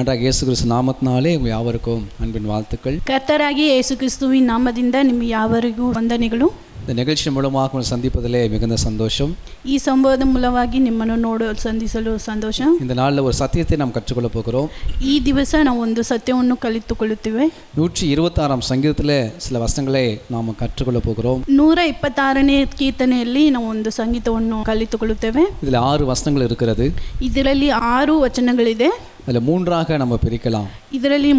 ஆண்டவராகிய இயேசு கிறிஸ்து நாமத்தினாலே உங்கள் யாவருக்கும் அன்பின் வாழ்த்துக்கள். ಕರ್ತರಾಗಿ ಯೇಸು ಕ್ರಿಸ್ತುವಿನ ನಾಮದಿಂದ ನಿಮ್ಮ ಯಾವರಿಗೂ ವಂದನೆಗಳು. இந்த நிகழ்ச்சி மூலமாக உங்களை சந்திப்பதிலே மிகுந்த சந்தோஷம். ಈ ಸಂವಾದ ಮೂಲವಾಗಿ ನಿಮ್ಮನ್ನು ಸಂಧಿಸಲು ಸಂತೋಷ. இந்த நாளில் ஒரு சத்தியத்தை நாம் கற்றுக்கொள்ள போகிறோம். ಈ ದಿವಸ ನಾವು ಒಂದು ಸತ್ಯವನ್ನು ಕಲಿತುಕೊಳ್ಳುತ್ತೇವೆ. 126 சங்கீதத்தில் சில வசனங்களை நாம் கற்றுக்கொள்ள போகிறோம். 126ನೇ ಕೀರ್ತನೆಯಲ್ಲಿ ನಾವು ಒಂದು ಸಂಗೀತವನ್ನು ಕಲಿತುಕೊಳ್ಳುತ್ತೇವೆ. இதில் 6 வசனங்கள் இருக்கிறது. ಇದರಲ್ಲಿ 6 ವಚನಗಳಿದೆ. அதில் 3ஆக நம்ம பிரிக்கலாம். ಇದರಲ್ಲಿ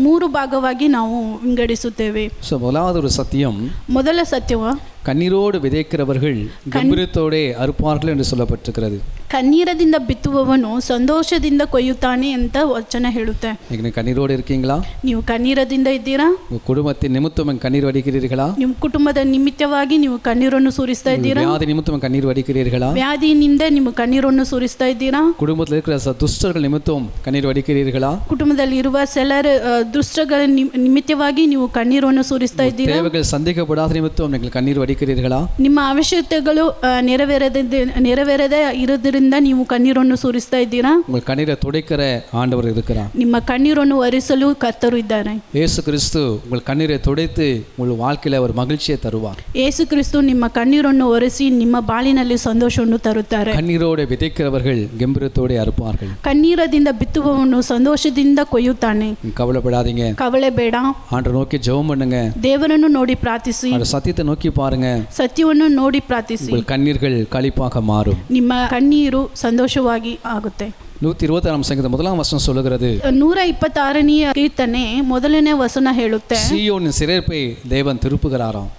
ಮೂರು ಭಾಗವಾಗಿ ನಾವು ವಿಂಗಡಿಸುತ್ತೇವೆ. முதலாவது ஒரு சத்தியம், ಮೊದಲ ಸತ್ಯವ கண்ணீரோடு விதைக்கிறவர்கள் கம்பீரத்தோடே அறுப்பார்கள் என்று சொல்லப்பட்டிருக்கிறது. ಕಣ್ಣೀರದಿಂದ ಬಿತ್ತುವವನು ಸಂತೋಷದಿಂದ ಕೊಯ್ಯುತ್ತಾನೆ ಅಂತ ವಚನ ಹೇಳುತ್ತೆ. ಈಗ ನೀವು ಕಣ್ಣೀரோடு இருக்கீங்களா? ನೀವು ಕಣ್ಣೀರದಿಂದ ಇದ್ದೀರಾ? குடும்பத்தின் நிமித்தம் கண்ணீர் வடிக்கிறீர்களா? ನಿಮ್ಮ ಕುಟುಂಬದ ನಿಮಿತ್ತವಾಗಿ ನೀವು ಕಣ್ಣೀರನ್ನು ಸುರಿಸ್ತಾ ಇದ್ದೀರಾ? வியாதி நிமித்தம் கண்ணீர் வடிக்கிறீர்களா? ವ್ಯಾಧಿಯಿಂದ ನೀವು ಕಣ್ಣೀರನ್ನು ಸುರಿಸ್ತಾ ಇದ್ದೀರಾ? குடும்பத்தில் இருக்கிற துஷ்டர்கள் நிமித்தம் கண்ணீர் வடிக்கிறீர்களா? ಕುಟುಂಬದಲ್ಲಿ ಇರುವ ಸೆಲರ್ ದುಷ್ಟಗಳ ನಿಮಿತ್ತವಾಗಿ ನೀವು ಕಣ್ಣೀರನ್ನು ಸುರಿಸ್ತಾ ಇದ್ದೀರಾ? தேவைகள் சந்திக்கப்படாத நிமித்தம் நீங்கள் கண்ணீர் வடிக்கிறீர்களா? ನಿಮ್ಮ ಅವಶ್ಯಕತೆಗಳು ನೆರವೇರದೆ ಇರೋದ್ರಿಂದ ನೀವು ಕಣ್ಣೀರನ್ನು ಸುರಿಸ್ತಾ ಇದ್ದೀರಾ? உங்கள் கண்ணீரை துடைக்கிற ஆண்டவர் இருக்கிறார். ನಿಮ್ಮ ಕಣ್ಣೀರನ್ನು ಒರೆಸಲು ಕರ್ತರು ಇದ್ದಾರೆ. இயேசு கிறிஸ்து உங்கள் கண்ணீரை துடைத்து உங்கள் வாழ்க்கையில ஒரு மகிழ்ச்சியை தருவார். ಯೇಸು ಕ್ರಿಸ್ತು ನಿಮ್ಮ ಕಣ್ಣೀರನ್ನು ಒರೆಸಿ ನಿಮ್ಮ ಬಾಳಿನಲ್ಲಿ ಸಂತೋಷವನ್ನು ತರುತ್ತಾರೆ. கண்ணீரோடு விதைக்கிறவர்கள் கம்பீரத்தோடு அறுப்பார்கள். ಕಣ್ಣೀರದಿಂದ ಬಿತ್ತುವವನು ಸಂತೋಷದಿಂದ ಕೊಯ್ಯುತ್ತಾನೆ. கவலைப்படாதீங்க, ಕವಲೆ ಬೇಡ. ஆண்டவரை நோக்கி ஜெபம் பண்ணுங்க. ದೇವರನ್ನು ನೋಡಿ ಪ್ರಾರ್ಥಿಸಿ. அந்த சத்தியத்தை நோக்கி பாருங்க. ಸತ್ಯವನ್ನು ನೋಡಿ ಪ್ರಾರ್ಥಿಸಿ. உங்கள் கண்ணீர்கள் களிப்பாக மாறும். ನಿಮ್ಮ ಕಣ್ಣೀರು ಸಂತೋಷವಾಗಿ ಆಗುತ್ತೆ. 126 சங்கீதம் 1ஆம் வசனம் சொல்லுகிறது, 126ನೇ ಕೀರ್ತನೆ ಮೊದಲನೇ ವಚನ ಹೇಳುತ್ತೆ, சீயோனின் சிறையிருப்பை தேவன் திருப்புகிறாராம்.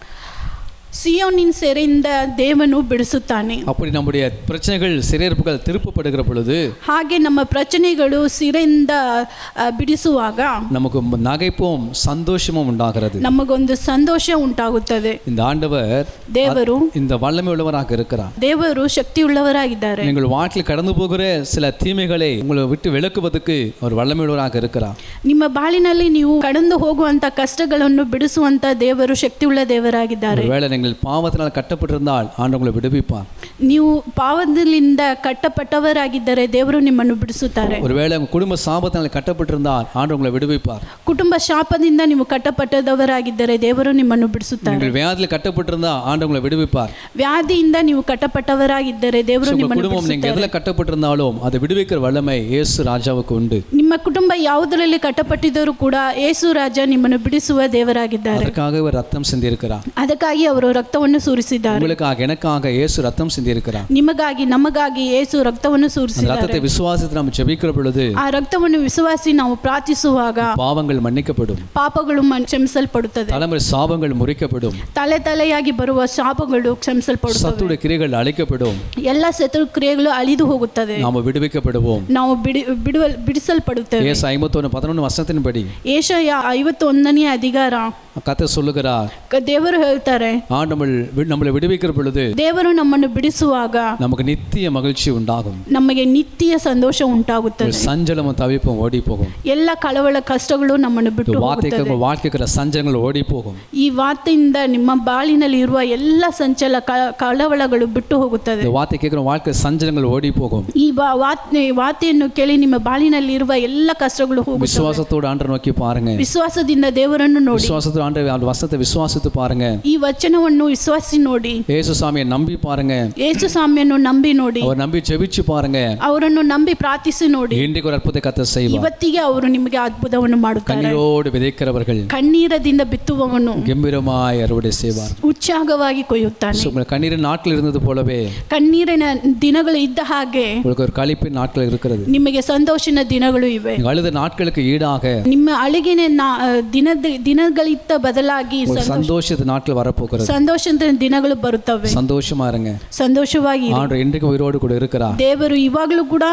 ಸಿಯೋನಿನ ಸೆರೆಯಿಂದ ದೇವನು ಬಿಡಿಸುತ್ತಾನೆ. அப்படி நம்முடைய பிரச்சனைகள் சிறையிருப்புகள் திருப்பப்படுகிற பொழுது, ಹಾಗೆ ನಮ್ಮ ಪ್ರಚನೆಗಳು ಸಿರೆಯಿಂದ ಬಿಡಿಸುವಾಗ நமக்கு நகைப்பும் சந்தோஷமும் உண்டாகிறது. ನಮಗೊಂದು ಸಂತೋಷ ಉಂಟಾಗುತ್ತದೆ. இந்த ஆண்டவர் ದೇವರು இந்த வல்லமை உள்ளவராக இருக்கிறார். ದೇವರು ಶಕ್ತಿಯುಳ್ಳವರಾಗಿದ್ದಾರೆ. நீங்கள் வாழ்க்கையில் கடந்து போகிற சில தீமைகளை உங்களை விட்டு விலக்குவதற்கு அவர் வல்லமை உள்ளவராக இருக்கிறார். ನಿಮ್ಮ ಬಾಳಿನಲ್ಲಿ ನೀವು ಕಡந்து ಹೋಗುವಂತ ಕಷ್ಟಗಳನ್ನು ಬಿಡಿಸುವಂತ ದೇವರು ಶಕ್ತಿಯುಳ್ಳ ದೇವರಾಗಿದ್ದಾರೆ. ஒருவேளை நீங்கள் பாவத்தினால் கட்டப்பட்டிருந்தால் ஆண்டவர் உங்களை விடுவிப்பார். ನೀವು ಪಾಪದಿಂದ ಕಟ್ಟப்பட்டವರಾಗಿದ್ದರೆ ದೇವರು ನಿಮ್ಮನ್ನು ಬಿಡಿಸುತ್ತಾರೆ. ஒருவேளை உங்கள் குடும்ப சாபத்தினால் கட்டப்பட்டிருந்தால் ஆண்டவர் உங்களை விடுவிப்பார். ಕುಟುಂಬ ಶಾಪದಿಂದ ನೀವು ಕಟ್ಟப்பட்டದವರಾಗಿದ್ದರೆ ದೇವರು ನಿಮ್ಮನ್ನು ಬಿಡಿಸುತ್ತಾರೆ. நீங்கள் வியாதியில் கட்டப்பட்டிருந்தால் ஆண்டவர் உங்களை விடுவிப்பார். ವ್ಯಾಧಿಯಿಂದ ನೀವು ಕಟ್ಟப்பட்டವರಾಗಿದ್ದರೆ ದೇವರು ನಿಮ್ಮನ್ನು குடும்பம் நீங்க எதுல கட்டப்பட்டிருந்தாலும் அதை விடுவிக்கிற வல்லமை இயேசு ராஜாவுக்கு உண்டு. ನಿಮ್ಮ ಕುಟುಂಬ ಯಾವುದರಲ್ಲಿ ಕಟ್ಟப்பಟ್ಟಿದ್ದರೂ ಕೂಡ ಯೇಸು ರಾಜ ನಿಮ್ಮನ್ನು ಬಿಡಿಸುವ ದೇವರಾಗಿದ್ದಾರೆ. அதற்காக அவர் ரத்தம் சிந்தி இருக்கிறார். ಅದಕ್ಕಾಗಿ ಅವರು ರಕ್ತವನ್ನು ಸುರಿಸಿದ್ದಾರೆ. உங்களுக்காக எனக்காக இயேசு ரத்தம் சிந்தி இருக்கிறார். ನಿಮಗಾಗಿ ನಮಗಾಗಿ ಯೇಸು ರಕ್ತವನ್ನು ಸುರಿಸಿದ್ದಾರೆ. ரத்தத்தை விசுவாசித்து நாம் ஜெபிக்கிற பொழுது, ಆ ರಕ್ತವನ್ನು ವಿಶ್ವಾಸಿ ನಾವು ಪ್ರಾರ್ಥಿಸುವಾಗ பாவங்கள் மன்னிக்கப்படும். ಪಾಪಗಳು ಕ್ಷಮಿಸಲ್ಪಡುತ್ತದೆ. தலைமுறை சாபங்கள் முறிக்கப்படும். ತಲೆಯಾಗಿ ಬರುವ ಶಾಪಗಳು ಕ್ಷಮಿಸಲ್ಪಡುತ್ತವೆ. சத்துடைய கிரியைகள் அழிக்கப்படும். ಎಲ್ಲ ಶತ್ರು ಕ್ರಿಯೆಗಳು ಅಳಿದು ಹೋಗುತ್ತದೆ. நாம் விடுவிக்கப்படுவோம். ನಾವು ಬಿಡಿಸಲ್ಪಡುತ್ತೇವೆ. ஏசாயா 51:11 வசனத்தின்படி, ಏಷಯ 51ನೇ ಅಧಿಕಾರ கர்த்தர் சொல்லுகிறார், ದೇವರು ಹೇಳ್ತಾರೆ, ஆண்டவர் நம்மளை விடுவிக்கிற பொழுது ದೇವರು ನಮ್ಮನ್ನು ಬಿಡಿಸುವಾಗ நமக்கு நித்திய மகிழ்ச்சி உண்டாகும். ನಮಗೆ ನಿತ್ಯ ಸಂತೋಷ ಉಂಟಾಗುತ್ತದೆ. சஞ்சலமும் தவிப்பும் ஓடி போகும். ಎಲ್ಲ ಕಳವಳ ಕಷ್ಟಗಳು ನಮ್ಮನ್ನು ಬಿಟ್ಟು ಹೋಗುತ್ತದೆ. வாழ்க்கைக்கிற சஞ்சலங்கள் ಓಡಿ போகும். ಈ ವಾರ್ತೆಯಿಂದ ನಿಮ್ಮ ಬಾಳಿನಲ್ಲಿ ಇರುವ ಎಲ್ಲ ಸಂಚಲ ಕಳವಳಗಳು ಬಿಟ್ಟು ಹೋಗುತ್ತದೆ. இந்த வார்த்தை கேட்கிற வாழ்க்கை சஞ்சலங்கள் ஓடி போகும். ಈ ವಾರ್ತೆಯನ್ನು ಕೇಳಿ ನಿಮ್ಮ ಬಾಳಿನಲ್ಲಿ ಇರುವ ಎಲ್ಲ ಕಷ್ಟಗಳು ಹೋಗುತ್ತವೆ. விசுவாசத்தோடு ஆண்டவரை நோக்கி பாருங்க. ವಿಶ್ವಾಸದಿಂದ ದೇವರನ್ನು ನೋಡಿ. விசுவாசத்தோடு ஆண்டவருடைய வசனத்தை விசுவாசித்து பாருங்க. ಈ ವಚನವನ್ನು ವಿಶ್ವಾಸಿ ನೋಡಿ. இயேசு சாமியை நம்பி பாருங்க. ಯೇಸು ಸ್ವಾಮಿಯನ್ನು ನಂಬಿ ನೋಡಿ. அவர் நம்பி ஜெபிச்சு பாருங்க. ಅವರನ್ನು ನಂಬಿ ಪ್ರಾರ್ಥಿಸಿ ನೋಡಿ. இன்றைக்கு ஒரு அற்புதத்தை கர்த்தர் செய்வார். ಇವತ್ತಿಗೆ ಅವರು ನಿಮಗೆ ಅದ್ಭುತವನ್ನು ಮಾಡುತ್ತಾರೆ. கண்ணீரோடு விதைக்கிறவர்கள் ಕಣ್ಣೀರದಿಂದ ಬಿತ್ತುವವನು கம்பீரமாய் அறுவடை செய்வார். ಉತ್ಸಾಹವಾಗಿ ಕೊಯ್ಯುತ್ತಾನೆ. உங்கள் கண்ணீரின் நாட்கள் இருந்தது போலவே ಕಣ್ಣೀರಿನ ದಿನಗಳು ಇದ್ದ ಹಾಗೆ உங்களுக்கு ஒரு களிப்பின் நாட்கள் இருக்கிறது. ನಿಮಗೆ ಸಂತೋಷದ ದಿನಗಳು ಇವೆ. அழுத நாட்களுக்கு ஈடாக ನಿಮ್ಮ ಅಳಿಗಿನ ದಿನಗಳಿತ್ತ ಬದಲಾಗಿ சந்தோஷದ நாட்கள் வரப்போகிறது. ಸಂತೋಷದ ದಿನಗಳು ಬರುತ್ತವೆ. சந்தோஷமா இருங்க. ಸಂತೋಷವಾಗಿ ஆண்டவர் இன்றைக்கு உயிரோடு கூட இருக்கிறார். ದೇವರು ಇವಾಗಲೂ ಕೂಡ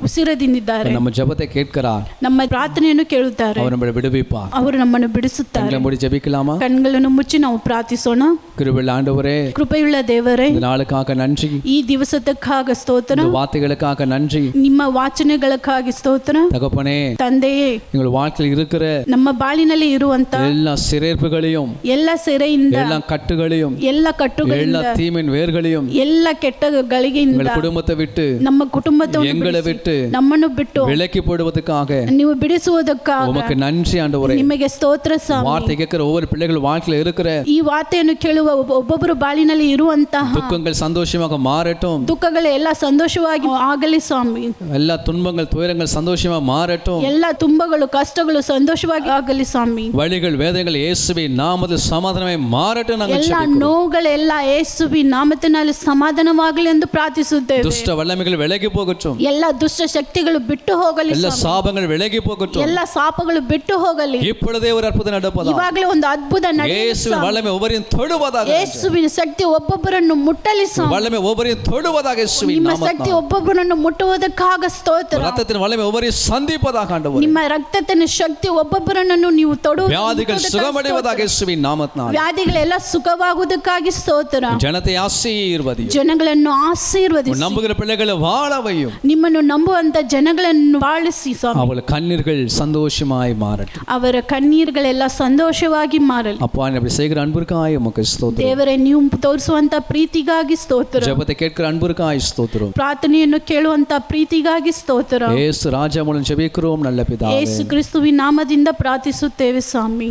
ಉಸಿರದಿಂದಿದ್ದಾರೆ. நம்ம ஜெபத்தை கேட்கிறார். ನಮ್ಮ ಪ್ರಾರ್ಥನೆಯನ್ನು ಕೇಳುತ್ತಾರೆ. அவர் நம்மை விடுவிப்பார். ಅವರು ನಮ್ಮನ್ನು ಬಿಡಿಸುತ್ತಾರೆ. கண்களை மூடி ஜெபிக்கலாமா? ಕಣ್ಗಳನ್ನು ಮುಚ್ಚಿ ನಾವು ಪ್ರಾರ್ಥಿಸೋಣ. கிருபையுள்ள ஆண்டவரே, ಕೃಪೆಯುಳ್ಳ ದೇವರೇ, இந்த நாளுக்காக நன்றி. ಈ ದಿವಸಕ್ಕಾಗಿ ಸ್ತೋತ್ರ. இந்த வார்த்தைகளுக்காக நன்றி. ನಿಮ್ಮ ವಾಚನಗಳಿಗಾಗಿ ಸ್ತೋತ್ರ. தகப்பனே, ತಂದೆಯೇ, எங்கள் வாழ்க்கையில் இருக்கிற ನಮ್ಮ ಬಾಳಿನಲ್ಲಿ ಇರುವಂತ எல்லா சிறையிருப்புகள் சிறையிருப்புகளையும் ಎಲ್ಲ ಸೆರೆಯಿಂದ எல்லா கட்டுகளையும் ಎಲ್ಲ ಕಟ್ಟುಗಳಿಂದ எல்லா தீமையின் வேர்களையும் ಎಲ್ಲ ಕೆಟ್ಟಗಳಿಂದ எங்கள் குடும்பத்தை விட்டு ನಮ್ಮ ಕುಟುಂಬದವನ್ನು எங்களை விட்டு ನಮ್ಮನ್ನು ಬಿಟ್ಟು விலக்கி போடுவதற்காக ನೀವು ಬಿಡಿಸುವುದಕ್ಕಾಗಿ உமக்கு நன்றி ஆண்டவரே. ನಿಮಗೆ ಸ್ತೋತ್ರ ಸ್ವಾಮಿ. வார்த்தை கேட்கிற ஒவ்வொரு பிள்ளைகள் வாழ்க்கையில இருக்கிற ಈ ವಾರ್ತೆಯನ್ನು ಕೇಳುವ ಒಬ್ಬೊಬ್ಬರು ಬಾಳಿನಲ್ಲಿ ಇರುವಂತಹ துக்கங்கள் சந்தோஷமாக மாறட்டும், ದುಃಖಗಳು ಎಲ್ಲ ಸಂತೋಷವಾಗಿ ಆಗಲಿ ಸ್ವಾಮಿ. எல்லா துன்பங்கள் துயரங்கள் சந்தோஷமா மாறட்டும், ಎಲ್ಲ ತುಂಬಗಳು ಕಷ್ಟಗಳು ಸಂತೋಷವಾಗಿ ಆಗಲಿ ಸ್ವಾಮಿ. வழிகள் வேதனைகள் இயேசுவின் நாமத்தில் சமாதானமே மாறட்டும். நாங்கள் ಎಲ್ಲ ஜெபிக்கிறோம். ನೋವುಗಳೆಲ್ಲ ಯೇಸುವಿನ ನಾಮದಲ್ಲಿ ಸಮಾಧಾನವಾಗಲಿ ಎಂದು ಪ್ರಾರ್ಥಿಸುತ್ತೇವೆ. துஷ்ட வல்லமைகள் விலகி போகட்டும், ಎಲ್ಲ ದುಷ್ಟ ಶಕ್ತಿಗಳು ಬಿಟ್ಟು ಹೋಗಲಿ எல்லா ಸ್ವಾಮಿ. சாபங்கள் விலகி போகட்டும். ಎಲ್ಲ ಶಾಪಗಳು ಬಿಟ್ಟು ಹೋಗಲಿ. இப்பொழுதே ஒரு அற்புதம் நடப்பதாக. ಇವಾಗಲೇ ಒಂದು ಅದ್ಭುತ இயேசுவின் வல்லமை ஒவ்வொருவரையும் தொடுவதாக. ಯೇಸುವಿನ ಶಕ್ತಿ ಒಬ್ಬೊಬ್ಬರನ್ನು ಮುಟ್ಟಲಿ ಸ್ವಾಮಿ. வல்லமை ஒவ்வொருவரையும் தொடுவதாக. இயேசுவின் ನಿಮ್ಮ நாமத்தில் ಶಕ್ತಿ ಒಬ್ಬೊಬ್ಬರನ್ನು ಮುಟ್ಟುವುದಕ್ಕಾಗ ಸ್ತೋತ್ರ. ரத்தத்தின் வல்லமை ஒவ்வொருவரையும் சந்திப்பதாக ஆண்டவரே. ನಿಮ್ಮ ರಕ್ತದ ಶಕ್ತಿ ಒಬ್ಬೊಬ್ಬರನ್ನು ನೀವು வியாதிகள் சுகமடைவதாக. இயேசுவின் நாமத்தினால் ವ್ಯಾಧಿಗಳೆಲ್ಲ ಸುಖವಾಗುವುದಕ್ಕಾಗಿ ಸ್ತೋತ್ರ. ஜனத்தை ஆசீர்வதியும், ಜನಗಳನ್ನು ಆಶೀರ್ವದಿಸಿ நம்புகிற பிள்ளைகளை வாழவையும், ನಿಮ್ಮನ್ನು ನಂಬುವಂತ ಜನಗಳನ್ನು ಬಾಳಿಸಿ ಸ್ವಾಮಿ. அவள் கண்ணீர்கள் சந்தோஷமாய் மாறட்டும். ಅವರ ಕಣ್ಣೀರುಗಳೆಲ್ಲ ಸಂತೋಷವಾಗಿ ಮಾರಲಿ. அப்பா அப்படி செய்கிற அன்பிற்காய் உமக்கு ஸ்தோத்திரம். ದೇವರೇ, ನೀವು ತೋರಿಸುವಂತ ಪ್ರೀತಿಗಾಗಿ ಸ್ತೋತ್ರ. ஜெபத்தை கேட்கிற அன்பிற்காய் ஸ்தோத்திரம். ಪ್ರಾರ್ಥನೆಯನ್ನು ಕೇಳುವಂತ ಪ್ರೀತಿಗಾಗಿ ಸ್ತೋತ್ರ. இயேசு ராஜா மூலம் ஜெபிக்கிறோம் நல்ல பிதாவே. ಯೇಸು ಕ್ರಿಸ್ತುವಿನ ನಾಮದಿಂದ ಪ್ರಾರ್ಥಿಸುತ್ತೇವೆ ಸ್ವಾಮಿ.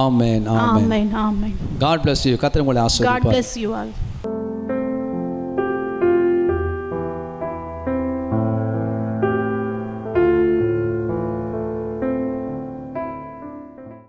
Amen amen. Amen amen. God bless you. கர்த்தர் உங்களை God ஆசீர்வதிப்பார். bless you all.